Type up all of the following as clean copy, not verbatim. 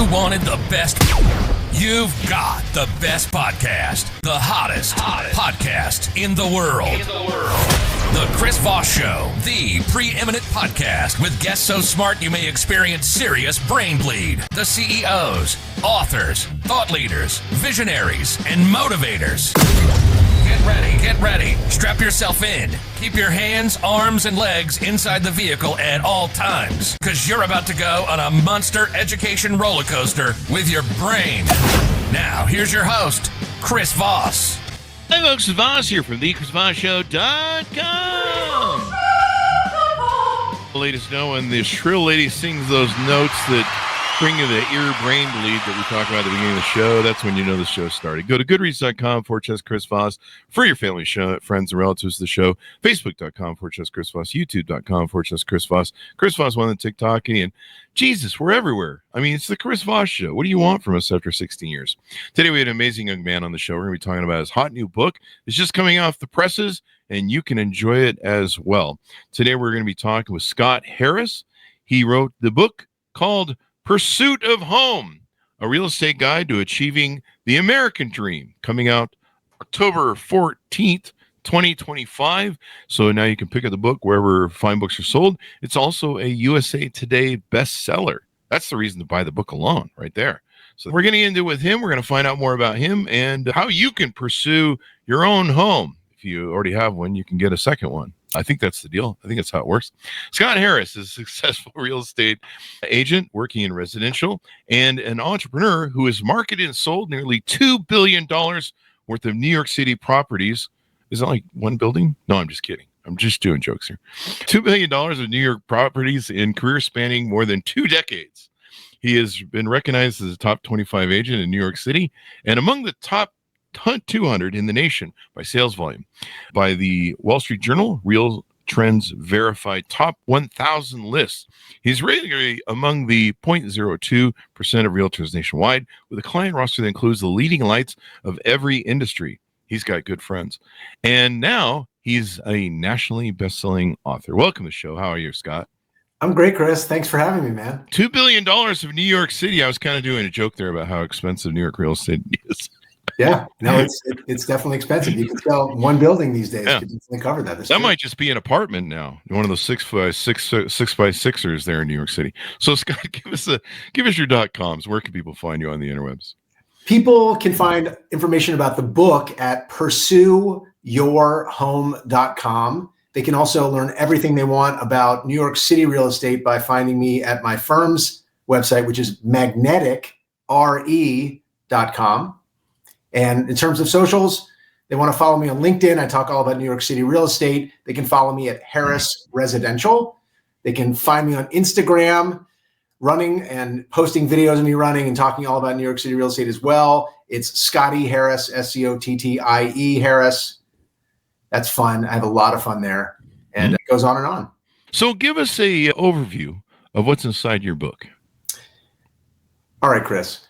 you wanted the best, you've got the best podcast, the hottest podcast in the world. The Chris Voss Show, the preeminent podcast with guests so smart you may experience serious brain bleed. The CEOs, authors, thought leaders, visionaries, and motivators. Get ready. Strap yourself in. Keep your hands, arms, and legs inside the vehicle at all times, because you're about to go on a monster education roller coaster with your brain. Now, here's your host, Chris Voss. Hi, folks. Chris Voss here from thechrisvossshow.com. Ladies know when the shrill lady sings those notes that bring you the ear brain bleed that we talk about at the beginning of the show, that's when you know the show's started. Go to goodreads.com/Chris Voss for your family, show, friends, and relatives of the show. Facebook.com/Chris Voss. YouTube.com/Chris Voss. Chris Voss on the TikTok. And Jesus, we're everywhere. I mean, it's the Chris Voss Show. What do you want from us after 16 years? Today we had an amazing young man on the show. We're going to be talking about his hot new book. It's just coming off the presses, and you can enjoy it as well. Today we're going to be talking with Scott Harris. He wrote the book called Pursuit of Home, a real estate guide to achieving the American dream, coming out October 14th, 2025. So now you can pick up the book wherever fine books are sold. It's also a USA Today bestseller. That's the reason to buy the book alone right there. So we're getting into it with him. We're going to find out more about him and how you can pursue your own home. If you already have one, you can get a second one. I think that's the deal. I think that's how it works. Scott Harris is a successful real estate agent working in residential and an entrepreneur who has marketed and sold nearly $2 billion worth of New York City properties. Is that like one building? No, I'm just kidding. I'm just doing jokes here. $2 billion of New York properties in career spanning more than 2 decades. He has been recognized as a top 25 agent in New York City and among the top 200 in the nation by sales volume by the Wall Street Journal Real Trends Verified Top 1,000 list. He's regularly among the 0.02% of realtors nationwide with a client roster that includes the leading lights of every industry. He's got good friends. And now he's a nationally best-selling author. Welcome to the show. How are you, Scott? I'm great, Chris. Thanks for having me, man. $2 billion of New York City. I was kind of doing a joke there about how expensive New York real estate is. Yeah, no, it's definitely expensive. You can sell one building these days. Yeah. To definitely cover that. That might just be an apartment now. One of those 6x6ers there in New York City. So Scott, give us your .coms. Where can people find you on the interwebs? People can find information about the book at pursueyourhome.com. They can also learn everything they want about New York City real estate by finding me at my firm's website, which is magneticre.com. And in terms of socials, they want to follow me on LinkedIn. I talk all about New York City real estate. They can follow me at Harris Residential. They can find me on Instagram, running and posting videos of me running and talking all about New York City real estate as well. It's Scotty Harris, Scottie Harris. That's fun. I have a lot of fun there. And it goes on and on. So give us a overview of what's inside your book. All right, Chris.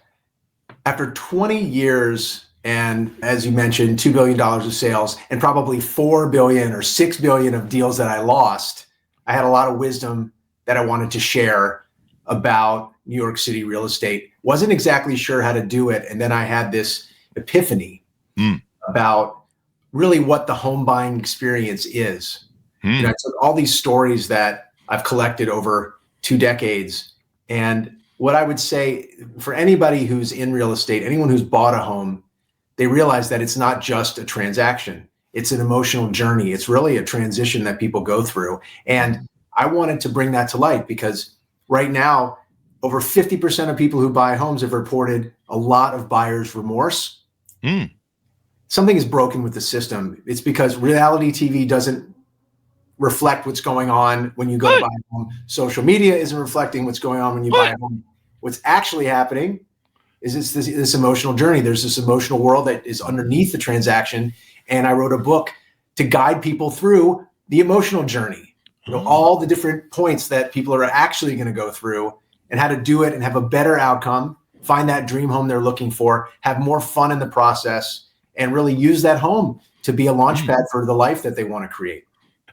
After 20 years, and as you mentioned, $2 billion of sales and probably $4 billion or $6 billion of deals that I lost, I had a lot of wisdom that I wanted to share about New York City real estate. Wasn't exactly sure how to do it. And then I had this epiphany about really what the home buying experience is. You know, I took all these stories that I've collected over 2 decades. And what I would say for anybody who's in real estate, anyone who's bought a home, they realize that it's not just a transaction. It's an emotional journey. It's really a transition that people go through. And I wanted to bring that to light because right now, over 50% of people who buy homes have reported a lot of buyer's remorse. Something is broken with the system. It's because reality TV doesn't reflect what's going on when you go to buy a home. Social media isn't reflecting what's going on when you buy a home. What's actually happening is this emotional journey. There's this emotional world that is underneath the transaction. And I wrote a book to guide people through the emotional journey. You know, all the different points that people are actually going to go through and how to do it and have a better outcome, find that dream home they're looking for, have more fun in the process, and really use that home to be a launch pad for the life that they want to create.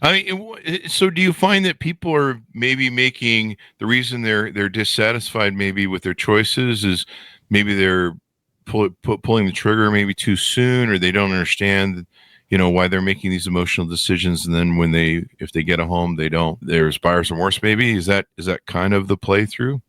I mean, so do you find that people are maybe making the reason they're dissatisfied maybe with their choices is maybe they're pulling the trigger maybe too soon, or they don't understand, why they're making these emotional decisions, and then if they get a home, there's buyer's remorse maybe. Is that kind of the playthrough?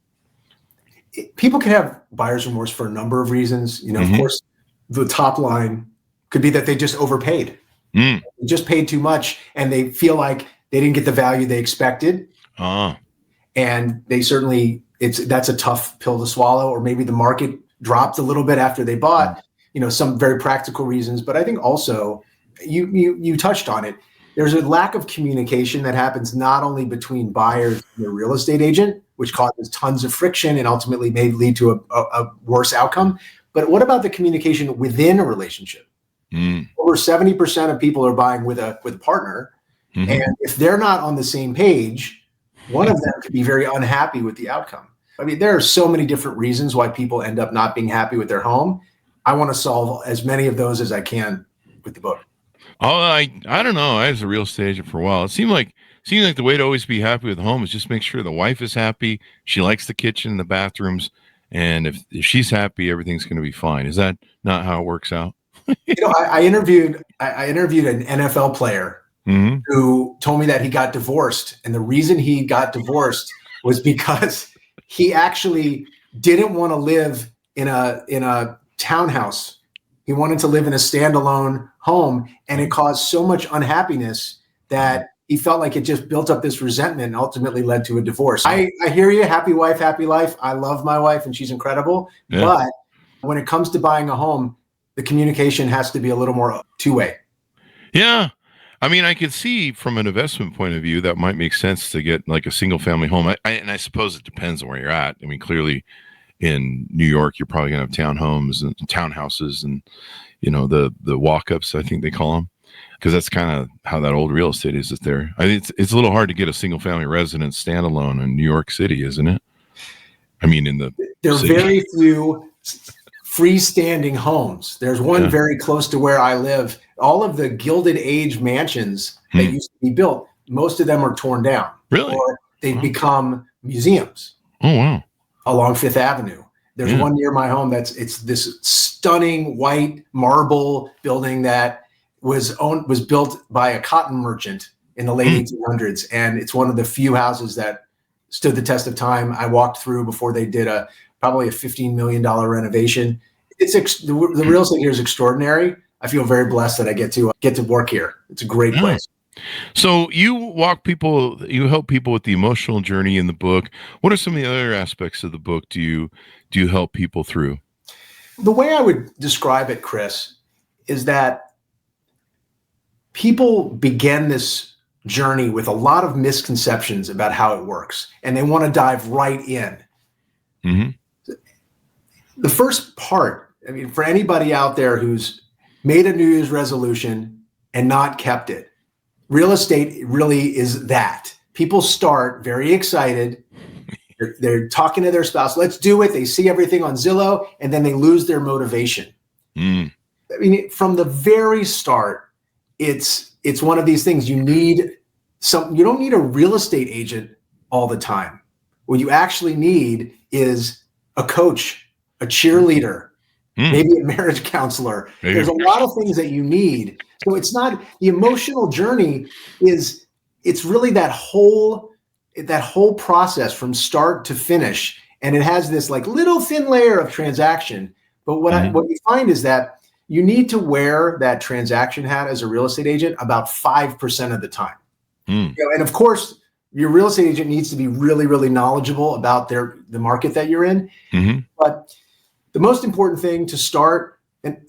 People can have buyer's remorse for a number of reasons. Mm-hmm. Of course, the top line could be that they just overpaid. They just paid too much, and they feel like they didn't get the value they expected. And they certainly, that's a tough pill to swallow. Or maybe the market dropped a little bit after they bought. Some very practical reasons. But I think also, you touched on it. There's a lack of communication that happens not only between buyers and their real estate agent, which causes tons of friction and ultimately may lead to a worse outcome. But what about the communication within a relationship? Over 70% of people are buying with a partner. Mm-hmm. And if they're not on the same page, one of them could be very unhappy with the outcome. I mean, there are so many different reasons why people end up not being happy with their home. I want to solve as many of those as I can with the book. I don't know. I was a real estate agent for a while. It seemed like the way to always be happy with the home is just make sure the wife is happy. She likes the kitchen and the bathrooms. And if she's happy, everything's going to be fine. Is that not how it works out? I interviewed an NFL player mm-hmm. who told me that he got divorced. And the reason he got divorced was because he actually didn't want to live in a townhouse. He wanted to live in a standalone home, and it caused so much unhappiness that he felt like it just built up this resentment and ultimately led to a divorce. I hear you. Happy wife, happy life. I love my wife and she's incredible. Yeah. But when it comes to buying a home, the communication has to be a little more two-way. Yeah. I mean, I could see from an investment point of view that might make sense to get like a single family home. And I suppose it depends on where you're at. I mean, clearly in New York, you're probably going to have townhomes and townhouses and, the walk-ups, I think they call them, because that's kind of how that old real estate is there. I think it's a little hard to get a single family residence standalone in New York City, isn't it? I mean, there are very few freestanding homes. There's one very close to where I live. All of the Gilded Age mansions that used to be built, most of them are torn down. Really? Or they've become museums. Oh, wow. Along Fifth Avenue. There's one near my home it's this stunning white marble building that was built by a cotton merchant in the late 1800s. And it's one of the few houses that stood the test of time. I walked through before they did probably a $15 million renovation. The real estate here is extraordinary. I feel very blessed that I get to work here. It's a great place. So you help people with the emotional journey in the book. What are some of the other aspects of the book do you help people through? The way I would describe it, Chris, is that people begin this journey with a lot of misconceptions about how it works, and they want to dive right in. Mm-hmm. The first part, I mean, for anybody out there who's made a New Year's resolution and not kept it, real estate really is that. People start very excited. They're talking to their spouse, let's do it. They see everything on Zillow, and then they lose their motivation. I mean, from the very start, it's one of these things. You don't need a real estate agent all the time. What you actually need is a coach, a cheerleader, maybe a marriage counselor. There's a lot of things that you need. So it's not the emotional journey it's really that whole process from start to finish. And it has this like little thin layer of transaction. But what you find is that you need to wear that transaction hat as a real estate agent about 5% of the time. And of course, your real estate agent needs to be really, really knowledgeable about the market that you're in. Mm-hmm. But the most important thing to start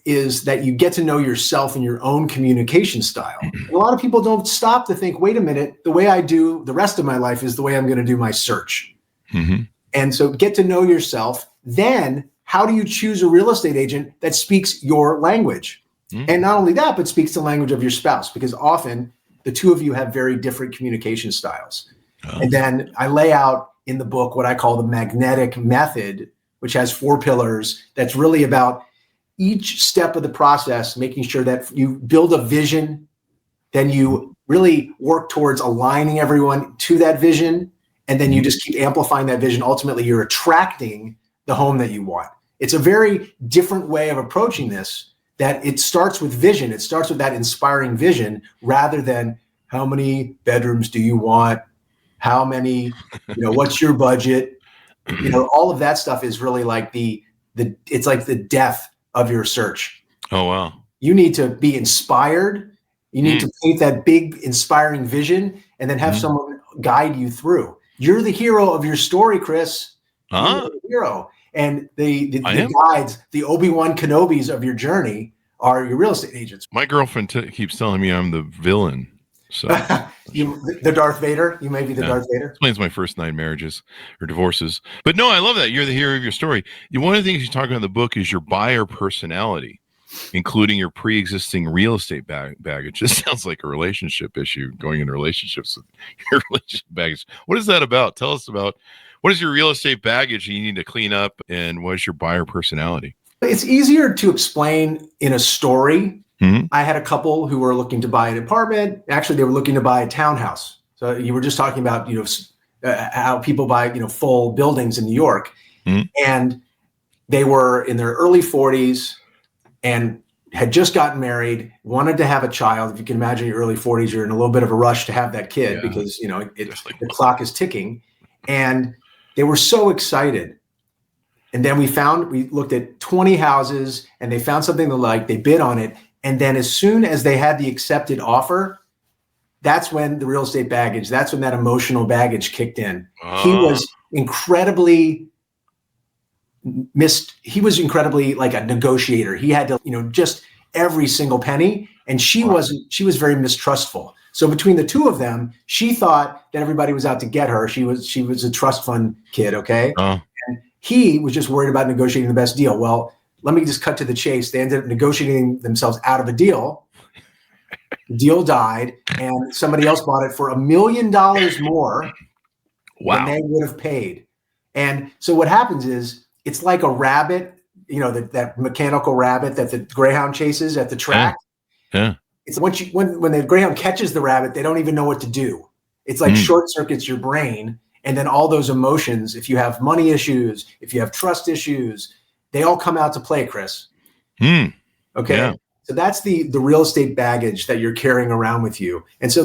is that you get to know yourself and your own communication style. And a lot of people don't stop to think, wait a minute, the way I do the rest of my life is the way I'm going to do my search. Mm-hmm. And so get to know yourself. Then how do you choose a real estate agent that speaks your language? And not only that, but speaks the language of your spouse, because often the two of you have very different communication styles. And then I lay out in the book what I call the magnetic method, which has 4 pillars. That's really about each step of the process, making sure that you build a vision, then you really work towards aligning everyone to that vision. And then you just keep amplifying that vision. Ultimately, you're attracting the home that you want. It's a very different way of approaching this, that it starts with vision. It starts with that inspiring vision rather than how many bedrooms do you want? How many, what's your budget? All of that stuff is really like it's like the death of your search. Oh, wow. You need to be inspired. You need to paint that big inspiring vision and then have someone guide you through. You're the hero of your story, Chris. You're the hero. And the guides, the Obi-Wan Kenobis of your journey are your real estate agents. My girlfriend keeps telling me I'm the villain. So the Darth Vader. You may be the Darth Vader. Explains my first 9 marriages or divorces. But no, I love that. You're the hero of your story. One of the things you talk about in the book is your buyer personality, including your pre-existing real estate baggage. This sounds like a relationship issue, going into relationships with your relationship baggage. What is that about? Tell us about what is your real estate baggage you need to clean up, and what is your buyer personality? It's easier to explain in a story. I had a couple who were looking to buy an apartment. Actually, they were looking to buy a townhouse. So you were just talking about, how people buy, full buildings in New York. And they were in their early 40s and had just gotten married, wanted to have a child. If you can imagine your early 40s, you're in a little bit of a rush to have that kid because, the clock is ticking. And they were so excited. And then we looked at 20 houses and they found something they liked. They bid on it. And then as soon as they had the accepted offer, that's when the real estate baggage, that's when that emotional baggage kicked in. He was incredibly like a negotiator. He had to, just every single penny. And she was very mistrustful. So between the two of them, she thought that everybody was out to get her. She was a trust fund kid. Okay. And he was just worried about negotiating the best deal. Well, let me just cut to the chase. They ended up negotiating themselves out of a deal. The deal died, and somebody else bought it for $1 million more than they would have paid. And so what happens is it's like a rabbit, that mechanical rabbit that the greyhound chases at the track. Yeah. It's when the greyhound catches the rabbit, they don't even know what to do. It's like short circuits your brain, and then all those emotions. If you have money issues, if you have trust issues, they all come out to play, Chris. Okay. Yeah. So that's the real estate baggage that you're carrying around with you. And so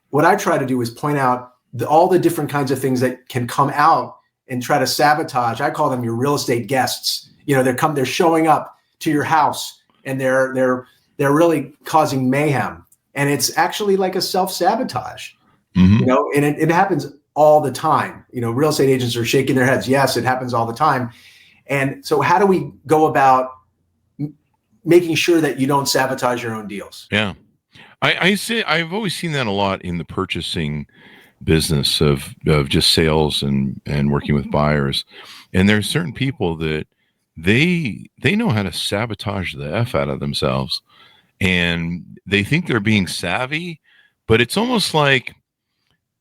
what I try to do is point out all the different kinds of things that can come out and try to sabotage. I call them your real estate guests. They're showing up to your house and they're really causing mayhem. And it's actually like a self-sabotage, and it happens all the time. Real estate agents are shaking their heads. Yes, it happens all the time. And so how do we go about making sure that you don't sabotage your own deals? Yeah. I've always seen that a lot in the purchasing business of just sales and working with buyers. And there's certain people that they know how to sabotage the F out of themselves, and they think they're being savvy, but it's almost like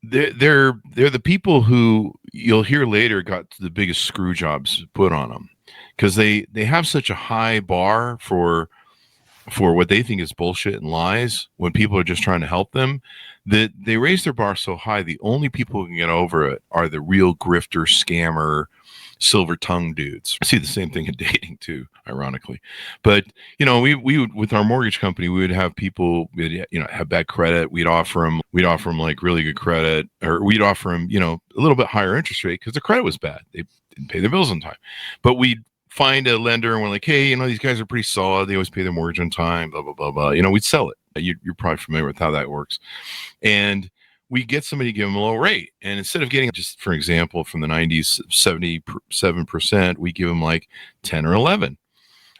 they're the people who you'll hear later got the biggest screw jobs put on them, because they have such a high bar for what they think is bullshit and lies when people are just trying to help them, that they raise their bar so high. The only people who can get over it are the real grifter, scammer, silver tongue dudes. I see the same thing in dating too, ironically. But we would, with our mortgage company, we would have people have bad credit. We'd offer them like really good credit, or we'd offer them a little bit higher interest rate because the credit was bad. They didn't pay their bills on time. But we'd find a lender and we're like, hey, these guys are pretty solid. They always pay their mortgage on time. Blah blah blah blah. We'd sell it. You're probably familiar with how that works. And we get somebody to give them a low rate. And instead of getting, just for example, from the 90s, 77%, we give them like 10 or 11.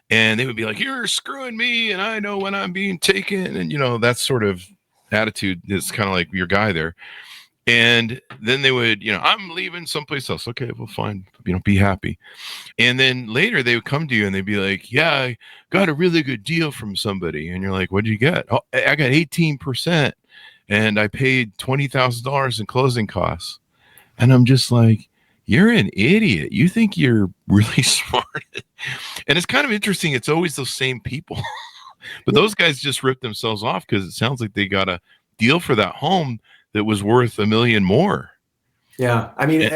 And they would be like, you're screwing me, and I know when I'm being taken. And, that sort of attitude is kind of like your guy there. And then they would, I'm leaving someplace else. Okay, well, fine. Be happy. And then later they would come to you and they'd be like, yeah, I got a really good deal from somebody. And you're like, what did you get? Oh, I got 18%. And I paid $20,000 in closing costs. And I'm just like, you're an idiot. You think you're really smart. And it's kind of interesting. It's always those same people. But those guys just rip themselves off because it sounds like they got a deal for that home that was worth $1 million more. Yeah. I mean,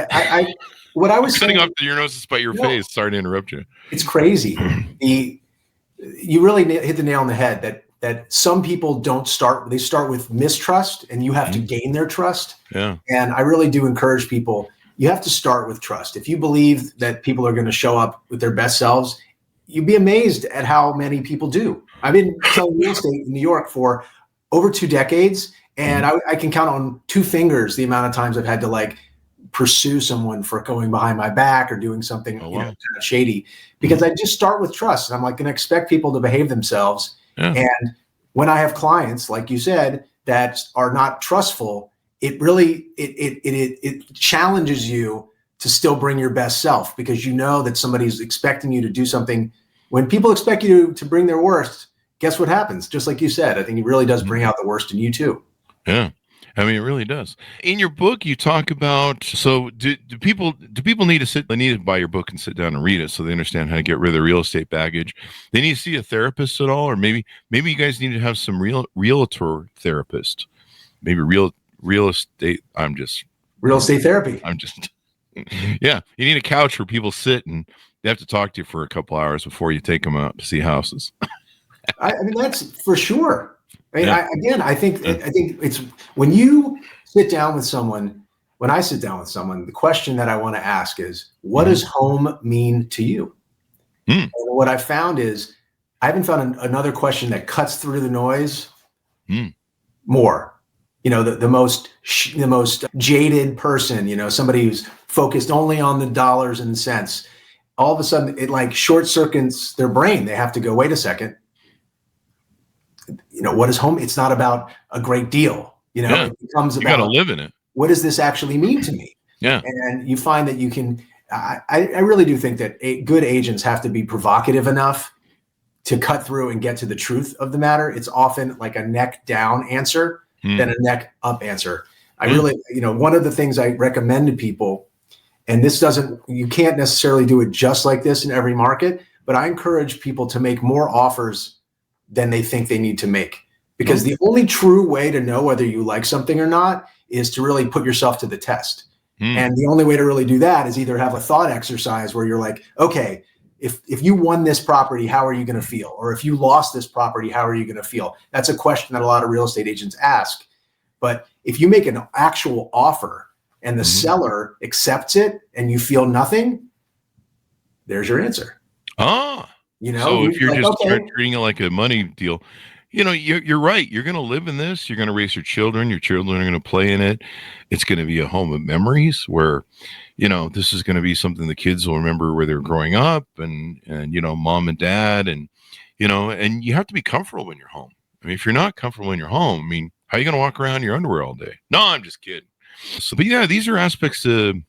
what I was cutting saying, off your nose despite your face. Sorry to interrupt you. It's crazy. You really hit the nail on the head that some people they start with mistrust, and you have to gain their trust. Yeah. And I really do encourage people, you have to start with trust. If you believe that people are going to show up with their best selves, you'd be amazed at how many people do. I've been selling real estate in New York for over 2 decades, and I can count on 2 fingers the amount of times I've had to like pursue someone for going behind my back or doing something kind of shady, because I just start with trust. And I'm like going to expect people to behave themselves. Yeah. And when I have clients, like you said, that are not trustful, it really, it challenges you to still bring your best self, because you know that somebody's expecting you to do something. When people expect you to bring their worst, guess what happens? Just like you said, I think it really does bring out the worst in you too. Yeah. I mean, it really does. In your book, you talk about, so do people need to buy your book and sit down and read it so they understand how to get rid of their real estate baggage? They need to see a therapist at all? Or maybe you guys need to have some realtor therapist, maybe real estate. Real estate therapy. Yeah. You need a couch where people sit and they have to talk to you for a couple hours before you take them out to see houses. I mean, that's for sure. I mean, I think it's when you sit down with someone, when I sit down with someone, the question that I want to ask is, what does home mean to you? And what I found is I haven't found another question that cuts through the noise more. The most jaded person, somebody who's focused only on the dollars and cents, all of a sudden it like short circuits their brain. They have to go, wait a second. What is home? It's not about a great deal. It becomes about, you got to live in it. What does this actually mean to me? Yeah. And you find that you can, I really do think that good agents have to be provocative enough to cut through and get to the truth of the matter. It's often like a neck down answer than a neck up answer. I really, one of the things I recommend to people, and you can't necessarily do it just like this in every market, but I encourage people to make more offers than they think they need to make. Because the only true way to know whether you like something or not is to really put yourself to the test. And the only way to really do that is either have a thought exercise where you're like, okay, if you won this property, how are you going to feel? Or if you lost this property, how are you going to feel? That's a question that a lot of real estate agents ask. But if you make an actual offer and the seller accepts it and you feel nothing, there's your answer. So if you're just treating it like a money deal, you're right. You're going to live in this. You're going to raise your children. Your children are going to play in it. It's going to be a home of memories where, this is going to be something the kids will remember where they're growing up and mom and dad and you have to be comfortable in your home. I mean, if you're not comfortable in your home, how are you going to walk around in your underwear all day? No, I'm just kidding. So, but yeah, these are aspects to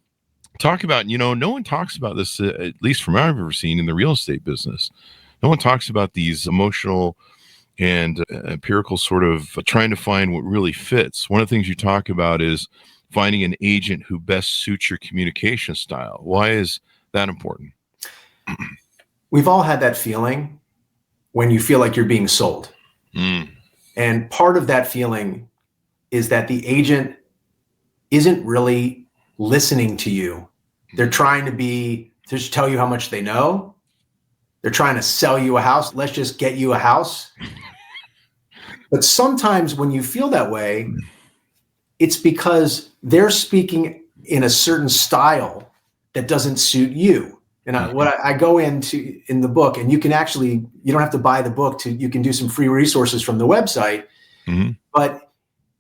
talk about. No one talks about this, at least from what I've ever seen in the real estate business. No one talks about these emotional and empirical sort of trying to find what really fits. One of the things you talk about is finding an agent who best suits your communication style. Why is that important? We've all had that feeling when you feel like you're being sold. And part of that feeling is that the agent isn't really listening to you. They're trying to just tell you how much they know. They're trying to sell you a house. Let's just get you a house. But sometimes when you feel that way, it's because they're speaking in a certain style that doesn't suit you. And I go into in the book, and you don't have to buy the book you can do some free resources from the website, but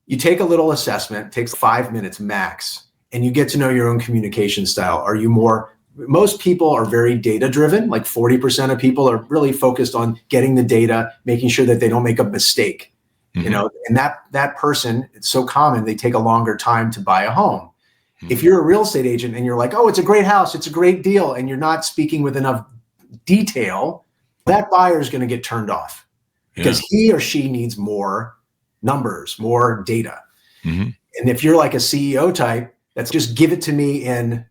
you take a little assessment, takes 5 minutes max, and you get to know your own communication style. Most people are very data driven, like 40% of people are really focused on getting the data, making sure that they don't make a mistake, and that person, it's so common, they take a longer time to buy a home. If you're a real estate agent and you're like, oh, it's a great house, it's a great deal, and you're not speaking with enough detail, that buyer is going to get turned off because he or she needs more numbers, more data. And if you're like a CEO type, that's just give it to me in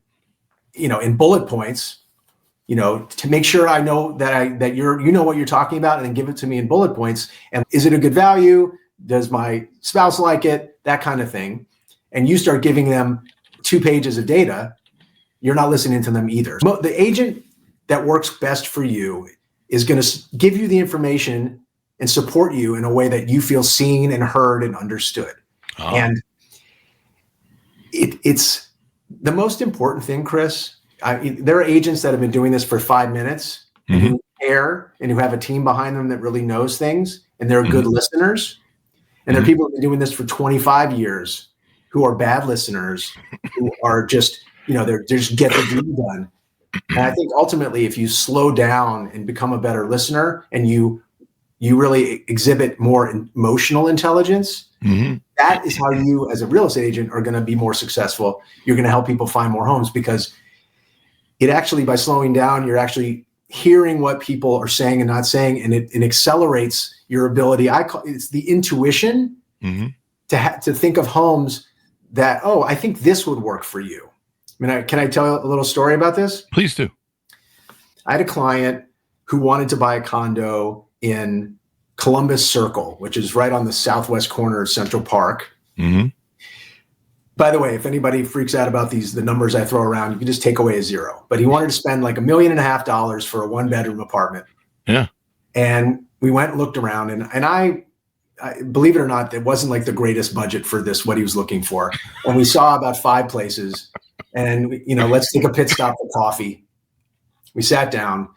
bullet points, to make sure I know that you know what you're talking about, and then give it to me in bullet points. And is it a good value? Does my spouse like it? That kind of thing. And you start giving them 2 pages of data, you're not listening to them either. The agent that works best for you is going to give you the information and support you in a way that you feel seen and heard and understood. Oh. And it's the most important thing, Chris. There are agents that have been doing this for 5 minutes and who care and who have a team behind them that really knows things, and they're good listeners. And there are people who've been doing this for 25 years who are bad listeners, who are just, they're just get the deed done. And I think ultimately, if you slow down and become a better listener, and you really exhibit more emotional intelligence, that is how you, as a real estate agent, are going to be more successful. You're going to help people find more homes, because it actually, by slowing down, you're actually hearing what people are saying and not saying, and it accelerates your ability. It's the intuition to think of homes that, I think this would work for you. Can I tell a little story about this? Please do. I had a client who wanted to buy a condo in Columbus Circle, which is right on the southwest corner of Central Park. By the way, if anybody freaks out about the numbers I throw around, you can just take away a zero. But he wanted to spend like $1.5 million for a 1-bedroom apartment. Yeah. And we went and looked around, and I believe it or not, it wasn't like the greatest budget for this, what he was looking for. And we saw about 5 places, and let's take a pit stop for coffee. We sat down,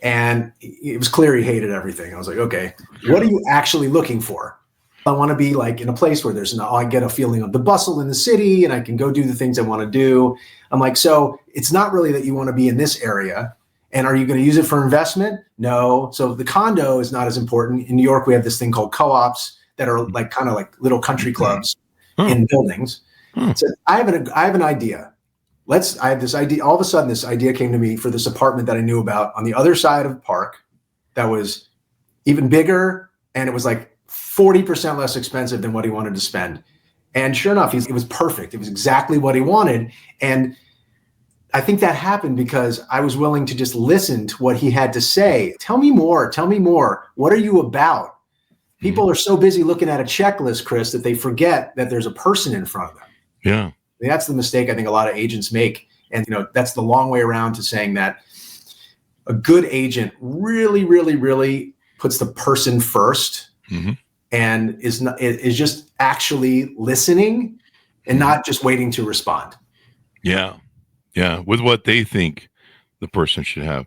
and it was clear he hated everything. I was like, okay, what are you actually looking for? I want to be like in a place where I get a feeling of the bustle in the city, and I can go do the things I want to do. I'm like, so it's not really that you want to be in this area. And are you going to use it for investment? No. So the condo is not as important. In New York, we have this thing called co-ops that are like kind of like little country clubs in buildings. So I have an idea. I have this idea. All of a sudden, this idea came to me for this apartment that I knew about on the other side of the park that was even bigger, and it was like 40% less expensive than what he wanted to spend. And sure enough, it was perfect. It was exactly what he wanted. And I think that happened because I was willing to just listen to what he had to say. Tell me more. Tell me more. What are you about? People are so busy looking at a checklist, Chris, that they forget that there's a person in front of them. Yeah. That's the mistake I think a lot of agents make. And, that's the long way around to saying that a good agent really, really, really puts the person first and is just actually listening and not just waiting to respond. Yeah. Yeah. With what they think the person should have.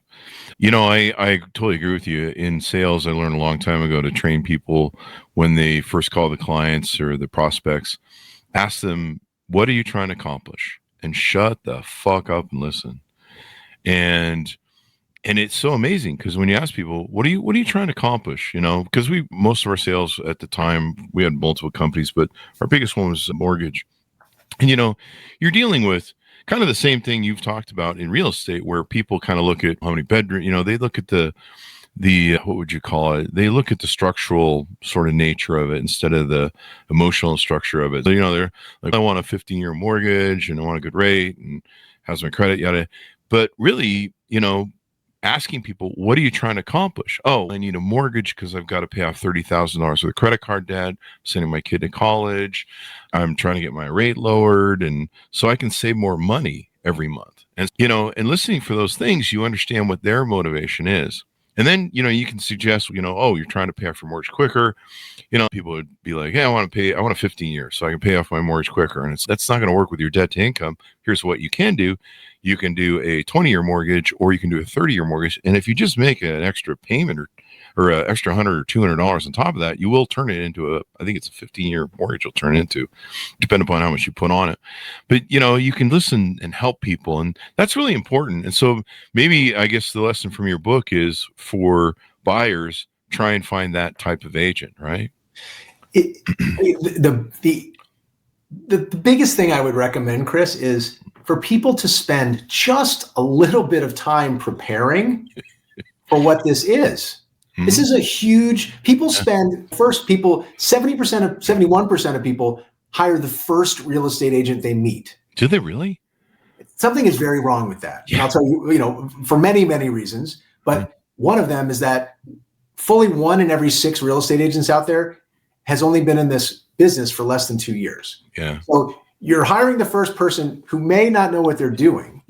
I totally agree with you. In sales, I learned a long time ago to train people when they first call the clients or the prospects, ask them, what are you trying to accomplish? And shut the fuck up and listen. And it's so amazing because when you ask people, what are you trying to accomplish? Because most of our sales at the time, we had multiple companies, but our biggest one was a mortgage. And, you're dealing with kind of the same thing you've talked about in real estate, where people kind of look at how many bedrooms, they look at the what would you call it? They look at the structural sort of nature of it instead of the emotional structure of it. So, they're like, I want a 15-year mortgage and I want a good rate and how's my credit, yada. But really, asking people, what are you trying to accomplish? Oh, I need a mortgage because I've got to pay off $30,000 worth of credit card debt, sending my kid to college. I'm trying to get my rate lowered, and so I can save more money every month. And, and listening for those things, you understand what their motivation is. And then, you can suggest, you're trying to pay off your mortgage quicker. People would be like, hey, I want 15 years so I can pay off my mortgage quicker. And that's not going to work with your debt to income. Here's what you can do. You can do a 20-year mortgage, or you can do a 30-year mortgage. And if you just make an extra payment or an extra $100 or $200 on top of that, you will turn it into I think it's a 15-year mortgage you'll turn it into, depending upon how much you put on it. But, you can listen and help people. And that's really important. And so maybe, I guess the lesson from your book is for buyers, try and find that type of agent, right? The biggest thing I would recommend, Chris, is for people to spend just a little bit of time preparing for what this is. This is a huge, 71% of people hire the first real estate agent they meet. Do they really? Something is very wrong with that. Yeah. And I'll tell you, for many, many reasons, but one of them is that fully 1 in every 6 real estate agents out there has only been in this business for less than 2 years. Yeah. So you're hiring the first person who may not know what they're doing.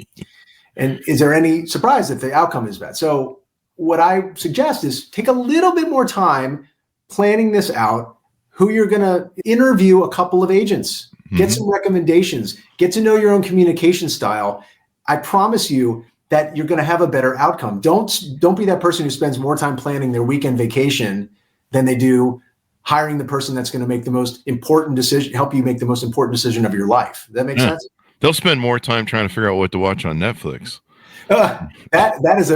And is there any surprise if the outcome is bad? So what I suggest is take a little bit more time planning this out, who you're going to interview a couple of agents, get some recommendations, get to know your own communication style. I promise you that you're going to have a better outcome. Don't be that person who spends more time planning their weekend vacation than they do hiring the person that's going to make the most important decision, help you make the most important decision of your life. Does that make sense? They'll spend more time trying to figure out what to watch on Netflix. That is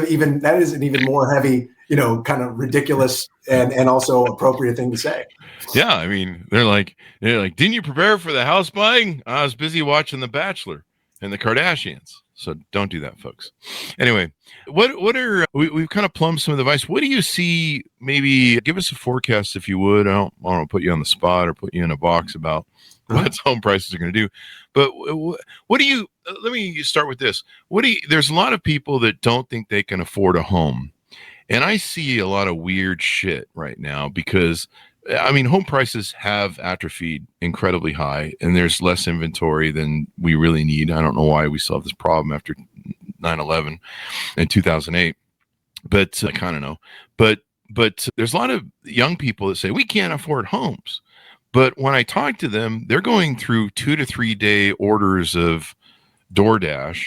an even more heavy, kind of ridiculous and also appropriate thing to say. Yeah, I mean, they're like, didn't you prepare for the house buying? I was busy watching The Bachelor and the Kardashians. So don't do that, folks. Anyway, we've kind of plumbed some of the advice. What do you see? Maybe give us a forecast, if you would. I don't want to put you on the spot or put you in a box about what home prices are going to do. But what do you? Let me start with this. There's a lot of people that don't think they can afford a home, and I see a lot of weird shit right now because, I mean, home prices have atrophied incredibly high, and there's less inventory than we really need. I don't know why we still have this problem after 9/11 and 2008, but I kind of know. But there's a lot of young people that say we can't afford homes. But when I talk to them, they're going through 2 to 3 day orders of DoorDash,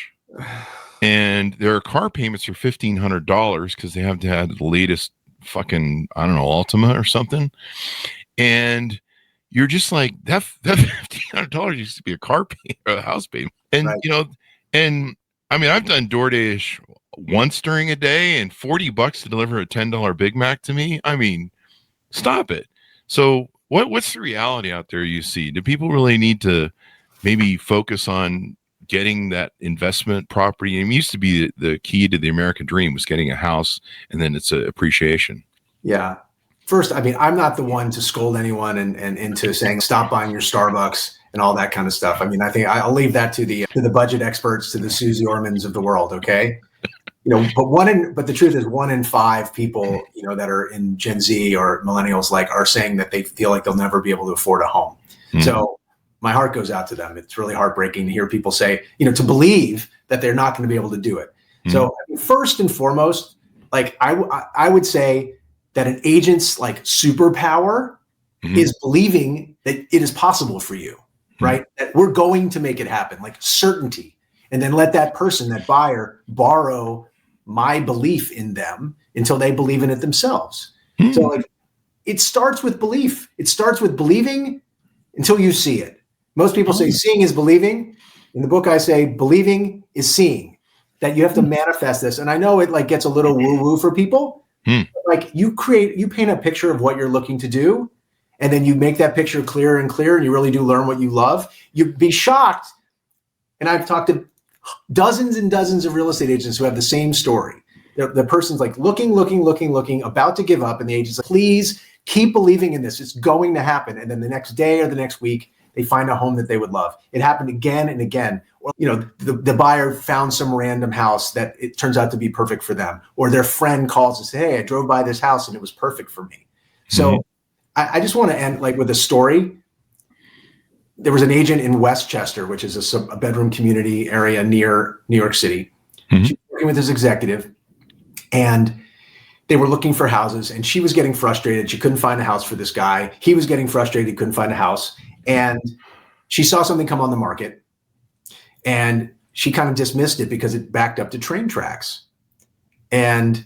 and their car payments are $1,500 because they have to have the latest fucking, I don't know, Altima or something. And you're just like, that $1,500 used to be a car payment or a house payment. And, right. And I mean, I've done DoorDash once during a day, and $40 to deliver a $10 Big Mac to me. I mean, stop it. So what's the reality out there you see? Do people really need to maybe focus on getting that investment property? It used to be the key to the American dream was getting a house, and then it's a appreciation. Yeah. First, I mean, I'm not the one to scold anyone and into saying stop buying your Starbucks and all that kind of stuff. I mean, I think I'll leave that to the budget experts, to the Susie Ormans of the world. Okay. But the truth is 1 in 5 people, that are in Gen Z or millennials, are saying that they feel like they'll never be able to afford a home. Mm-hmm. So my heart goes out to them. It's really heartbreaking to hear people say, to believe that they're not going to be able to do it. Mm-hmm. So first and foremost, I would say that an agent's superpower is believing that it is possible for you, right? That we're going to make it happen, certainty. And then let that person, that buyer, borrow my belief in them until they believe in it themselves. So it starts with belief. It starts with believing until you see it. Most people say seeing is believing. In the book, I say believing is seeing, that you have to manifest this. And I know it gets a little woo-woo for people. You paint a picture of what you're looking to do, and then you make that picture clearer and clearer, and you really do learn what you love. You'd be shocked. And I've talked to dozens and dozens of real estate agents who have the same story. The person's looking, about to give up, and the agent's like, please keep believing in this. It's going to happen. And then the next day or the next week, they find a home that they would love. It happened again and again. Or, the buyer found some random house that it turns out to be perfect for them. Or their friend calls and says, hey, I drove by this house and it was perfect for me. So I just want to end with a story. There was an agent in Westchester, which is a bedroom community area near New York City. She was working with his executive, and they were looking for houses, and she was getting frustrated. She couldn't find a house for this guy. He was getting frustrated. He couldn't find a house. And she saw something come on the market, and she kind of dismissed it because it backed up to train tracks. And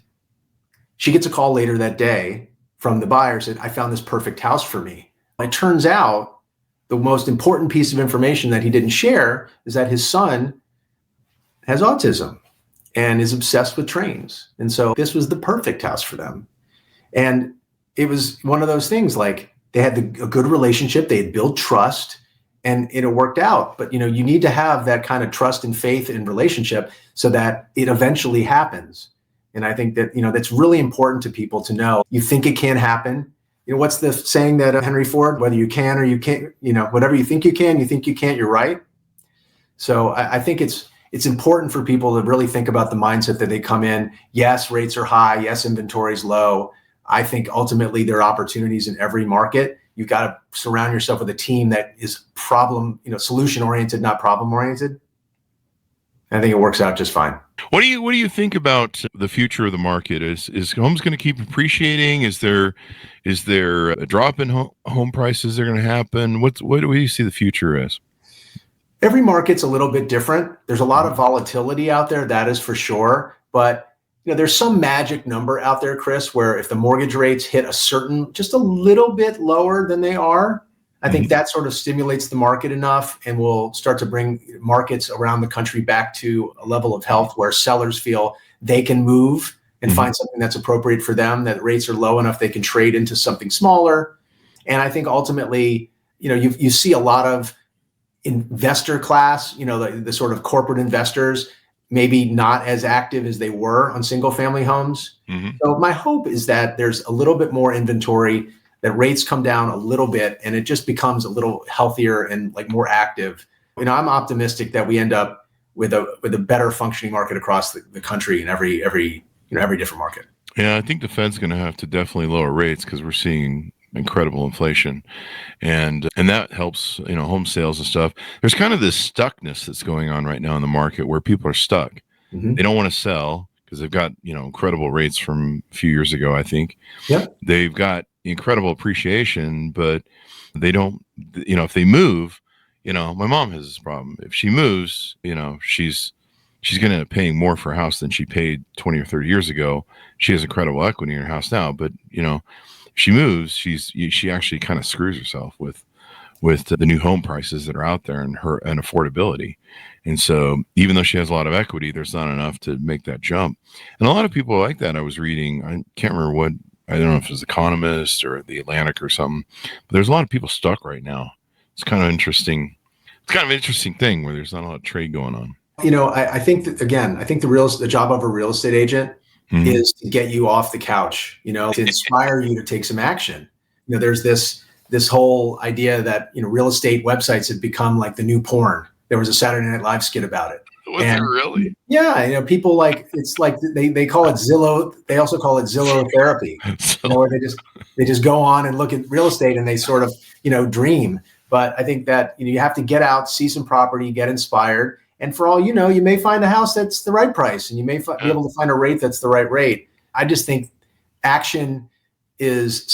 she gets a call later that day from the buyer, said, I found this perfect house for me. It turns out the most important piece of information that he didn't share is that his son has autism and is obsessed with trains. And so this was the perfect house for them. And it was one of those things, they had a good relationship, they had built trust, and it worked out. But, you need to have that kind of trust and faith in relationship so that it eventually happens. And I think that, that's really important to people to know. You think it can happen. What's the saying that Henry Ford, whether you can or you can't, whatever you think you can, you think you can't, you're right. So I think it's important for people to really think about the mindset that they come in. Yes, rates are high. Yes, inventory is low. I think ultimately there are opportunities in every market. You got to surround yourself with a team that is solution oriented, not problem oriented. I think it works out just fine. What do you think about the future of the market? Is homes going to keep appreciating? Is there a drop in home prices that are going to happen? What do you see the future as? Every market's a little bit different. There's a lot of volatility out there, that is for sure. But there's some magic number out there, Chris, where if the mortgage rates hit just a little bit lower than they are, I think that sort of stimulates the market enough and will start to bring markets around the country back to a level of health where sellers feel they can move and find something that's appropriate for them, that rates are low enough they can trade into something smaller. And I think ultimately, you see a lot of investor class, the sort of corporate investors, maybe not as active as they were on single family homes. So my hope is that there's a little bit more inventory, that rates come down a little bit and it just becomes a little healthier and like more active. I'm optimistic that we end up with a better functioning market across the country in every different market. Yeah, I think the Fed's going to have to definitely lower rates because we're seeing incredible inflation, and that helps home sales and stuff. There's kind of this stuckness that's going on right now in the market where people are stuck. They don't want to sell because they've got incredible rates from a few years ago. I think they've got incredible appreciation, but they don't. If they move, my mom has this problem. If she moves, she's going to end up paying more for a house than she paid 20 or 30 years ago. She has incredible equity in her house now, but she moves, she actually kind of screws herself with the new home prices that are out there and affordability. And so even though she has a lot of equity, there's not enough to make that jump. And a lot of people are like that. I was reading, I can't remember I don't know if it was Economist or The Atlantic or something, but there's a lot of people stuck right now. It's kind of interesting. It's kind of an interesting thing where there's not a lot of trade going on. I think that, again, the job of a real estate agent is to get you off the couch, to inspire you to take some action. There's this whole idea that, real estate websites have become like the new porn. There was a Saturday Night Live skit about it. Was it really? Yeah. People it's like they call it Zillow. They also call it Zillow therapy, where they just go on and look at real estate and they sort of, dream. But I think that, you have to get out, see some property, get inspired. And for all you know, you may find a house that's the right price, and you may be able to find a rate that's the right rate. I just think action is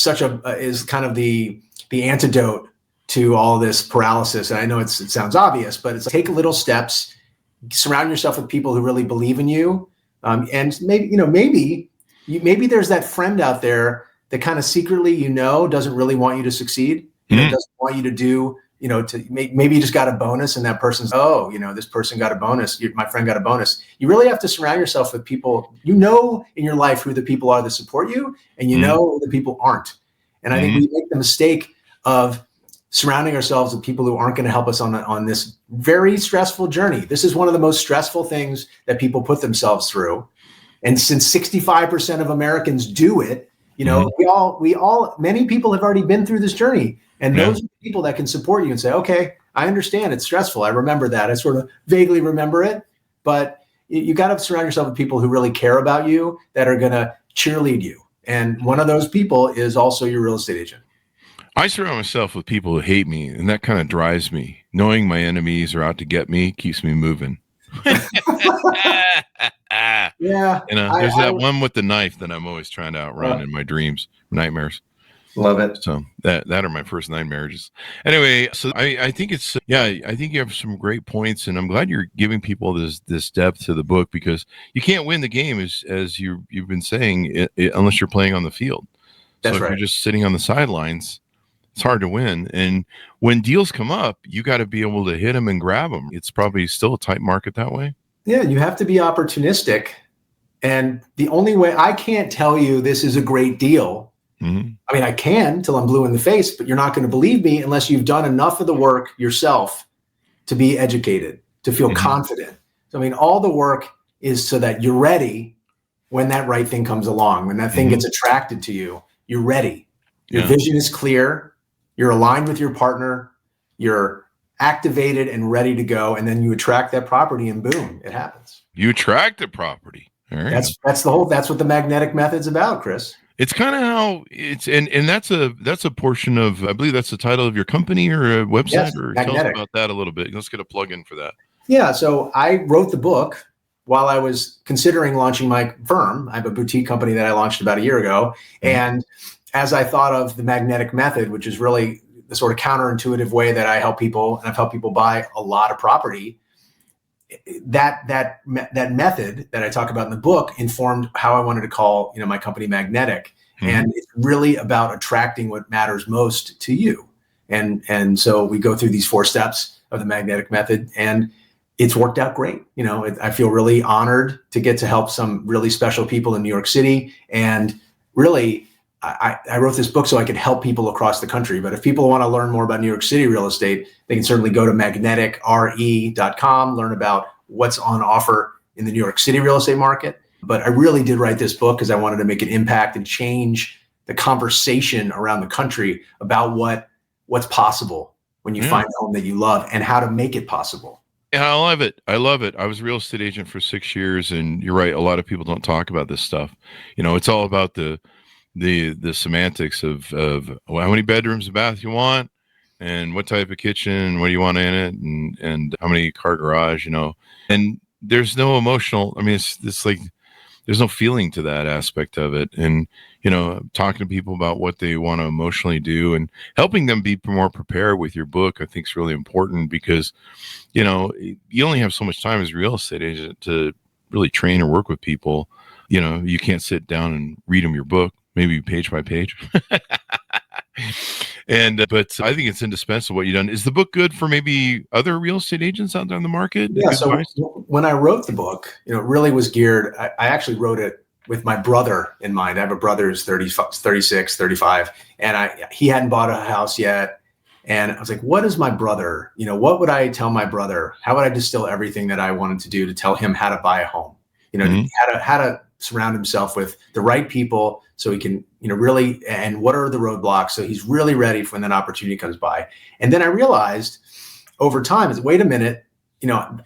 is kind of the antidote to all this paralysis. And I know it sounds obvious, but it's take little steps, surround yourself with people who really believe in you, and maybe there's that friend out there that kind of secretly doesn't really want you to succeed. Doesn't want you to do. Maybe you just got a bonus and that person's, this person got a bonus. My friend got a bonus. You really have to surround yourself with people, in your life who the people are that support you, and who the people aren't. And I think we make the mistake of surrounding ourselves with people who aren't going to help us on this very stressful journey. This is one of the most stressful things that people put themselves through. And since 65% of Americans do it, many people have already been through this journey. And those are the people that can support you and say, okay, I understand it's stressful. I remember that. I sort of vaguely remember it, but you got to surround yourself with people who really care about you, that are going to cheerlead you. And one of those people is also your real estate agent. I surround myself with people who hate me, and that kind of drives me. Knowing my enemies are out to get me keeps me moving. Yeah. There's that one with the knife that I'm always trying to outrun in my dreams, nightmares. Love it. So that are my first 9 marriages. Anyway, so I think I think you have some great points, and I'm glad you're giving people this depth to the book, because you can't win the game as you've been saying unless you're playing on the field. That's right. If you're just sitting on the sidelines, it's hard to win. And when deals come up, you got to be able to hit them and grab them. It's probably still a tight market that way. Yeah, you have to be opportunistic. And the only way, I can't tell you this is a great deal. I mean, I can till I'm blue in the face, but you're not going to believe me unless you've done enough of the work yourself to be educated, to feel confident. So, I mean, all the work is so that you're ready when that right thing comes along, when that thing gets attracted to you, you're ready. Your vision is clear. You're aligned with your partner. You're activated and ready to go. And then you attract that property and boom, it happens. You attract the property. That's what the magnetic method's about, Chris. It's kind of how it's, and that's a portion of, I believe that's the title of your company or a website, Yes, or tell us Magnetic. about that a little bit. Let's get a plug in for that. Yeah, so I wrote the book while I was considering launching my firm. I have a boutique company that I launched about a year ago. And as I thought of the magnetic method, which is really the sort of counterintuitive way that I help people, and I've helped people buy a lot of property, that method that I talk about in the book informed how I wanted to call, my company Magnetic. And it's really about attracting what matters most to you. And so we go through these 4 steps of the magnetic method, and it's worked out great. I feel really honored to get to help some really special people in New York City. And really, I wrote this book so I could help people across the country. But if people want to learn more about New York City real estate, they can certainly go to magneticre.com, learn about what's on offer in the New York City real estate market. But I really did write this book because I wanted to make an impact and change the conversation around the country about what's possible when you find a home that you love and how to make it possible. Yeah, I love it. I was a real estate agent for 6 years, and you're right. A lot of people don't talk about this stuff. It's all about the semantics of how many bedrooms and bath you want, and what type of kitchen, what do you want in it, and how many car garage, and there's no emotional. I mean, it's like there's no feeling to that aspect of it. And, talking to people about what they want to emotionally do and helping them be more prepared with your book, I think is really important because, you only have so much time as a real estate agent to really train or work with people. You can't sit down and read them your book, maybe page by page. But I think it's indispensable what you've done. Is the book good for maybe other real estate agents out there in the market? Yeah. So when I wrote the book, it really was geared. I actually wrote it with my brother in mind. I have a brother who's 36, 35, and he hadn't bought a house yet. And I was like, what is my brother? What would I tell my brother? How would I distill everything that I wanted to do to tell him how to buy a home? How to surround himself with the right people so he can, really, and what are the roadblocks so he's really ready for when that opportunity comes by. And then I realized over time wait a minute,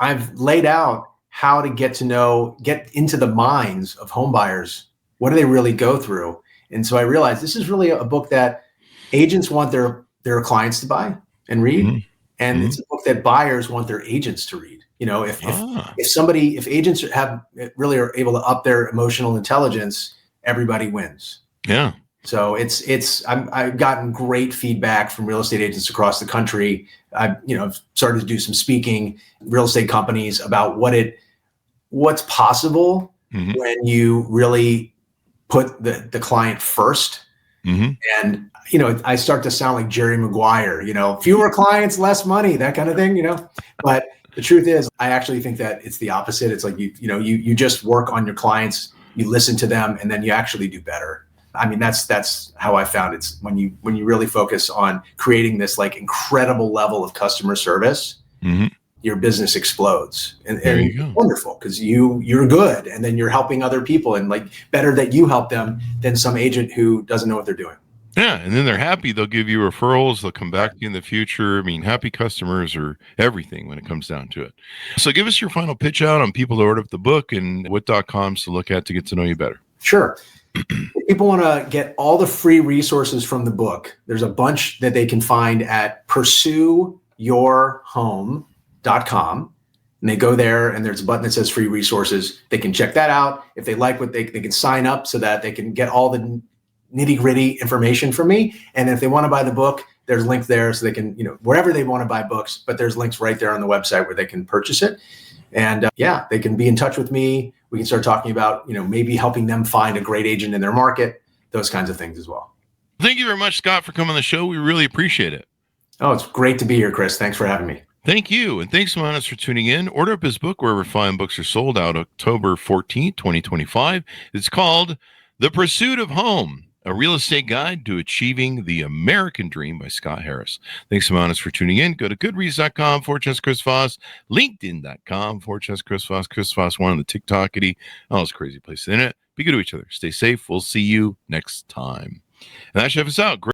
I've laid out how to get into the minds of home buyers. What do they really go through? And so I realized this is really a book that agents want their clients to buy and read. And it's a book that buyers want their agents to read. If agents are able to up their emotional intelligence, everybody wins. Yeah. So I've gotten great feedback from real estate agents across the country. I've started to do some speaking real estate companies about what's possible when you really put the client first. And I start to sound like Jerry Maguire, fewer clients, less money, that kind of thing, But the truth is, I actually think that it's the opposite. It's like you just work on your clients, you listen to them, and then you actually do better. I mean, that's how I found it. It's when you really focus on creating this like incredible level of customer service, your business explodes. And it's wonderful because you're good, and then you're helping other people, and like better that you help them than some agent who doesn't know what they're doing. Yeah, and then they're happy. They'll give you referrals. They'll come back to you in the future. I mean, happy customers are everything when it comes down to it. So give us your final pitch out on people to order up the book and what .coms to look at to get to know you better. Sure. If people want to get all the free resources from the book, there's a bunch that they can find at pursueyourhome.com. And they go there and there's a button that says free resources. They can check that out. If they like what they can sign up so that they can get all the nitty-gritty information from me. And if they want to buy the book, there's links there so they can, wherever they want to buy books, but there's links right there on the website where they can purchase it. And they can be in touch with me. We can start talking about, maybe helping them find a great agent in their market, those kinds of things as well. Thank you very much, Scott, for coming on the show. We really appreciate it. Oh, it's great to be here, Chris. Thanks for having me. Thank you. And thanks so much for tuning in. Order up his book wherever fine books are sold out October 14th, 2025. It's called The Pursuit of Home, A Real Estate Guide to Achieving the American Dream by Scott Harris. Thanks so much for tuning in. Go to goodreads.com/Chris Voss, linkedin.com/Chris Voss, Chris Voss 1 on the TikTokity, all those crazy places in it. Be good to each other. Stay safe. We'll see you next time. And that should have us out. Great.